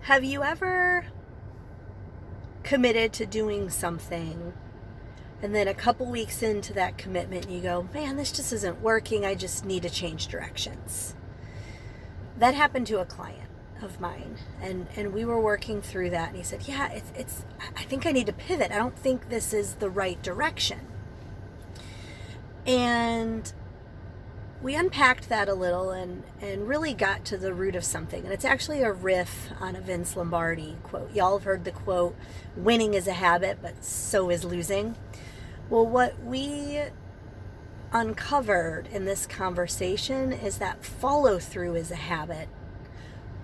Have you ever committed to doing something and then a couple weeks into that commitment you go, man, this just isn't working, I just need to change directions? That happened to a client of mine, and we were working through that, and he said, yeah, it's I think I need to pivot. I don't think this is the right direction. And we unpacked that a little and really got to the root of something. And it's actually a riff on a Vince Lombardi quote. Y'all have heard the quote, winning is a habit, but so is losing. Well, what we uncovered in this conversation is that follow through is a habit,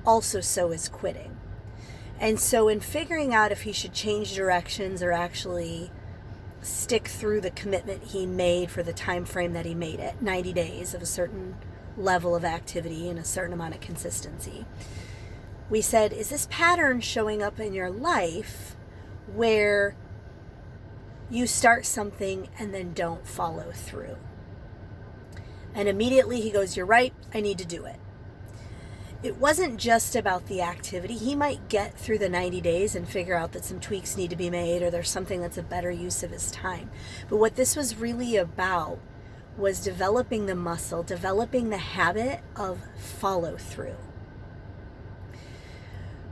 also so is quitting. And so in figuring out if he should change directions or actually stick through the commitment he made for the time frame that he made it, 90 days of a certain level of activity and a certain amount of consistency, we said, is this pattern showing up in your life where you start something and then don't follow through? And immediately he goes, you're right, I need to do it. It wasn't just about the activity. He might get through the 90 days and figure out that some tweaks need to be made or there's something that's a better use of his time. But what this was really about was developing the muscle, developing the habit of follow through.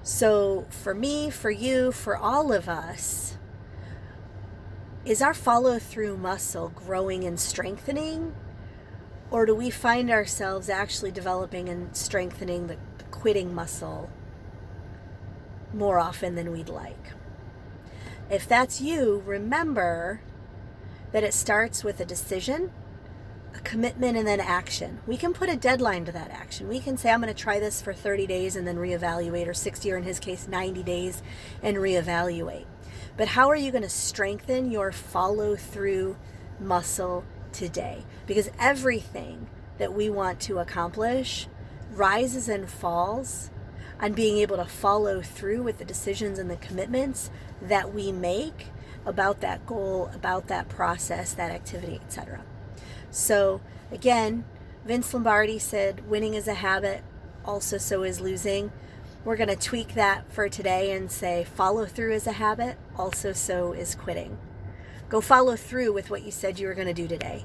So for me, for you, for all of us, is our follow through muscle growing and strengthening? Or do we find ourselves actually developing and strengthening the quitting muscle more often than we'd like? If that's you, remember that it starts with a decision, a commitment, and then action. We can put a deadline to that action. We can say, I'm going to try this for 30 days and then reevaluate, or 60, or in his case, 90 days and reevaluate. But how are you going to strengthen your follow through muscle today? Because everything that we want to accomplish rises and falls on being able to follow through with the decisions and the commitments that we make about that goal, about that process, that activity, etc. So again, Vince Lombardi said, winning is a habit, also so is losing. We're going to tweak that for today and say, follow through is a habit, also so is quitting. Go follow through with what you said you were going to do today.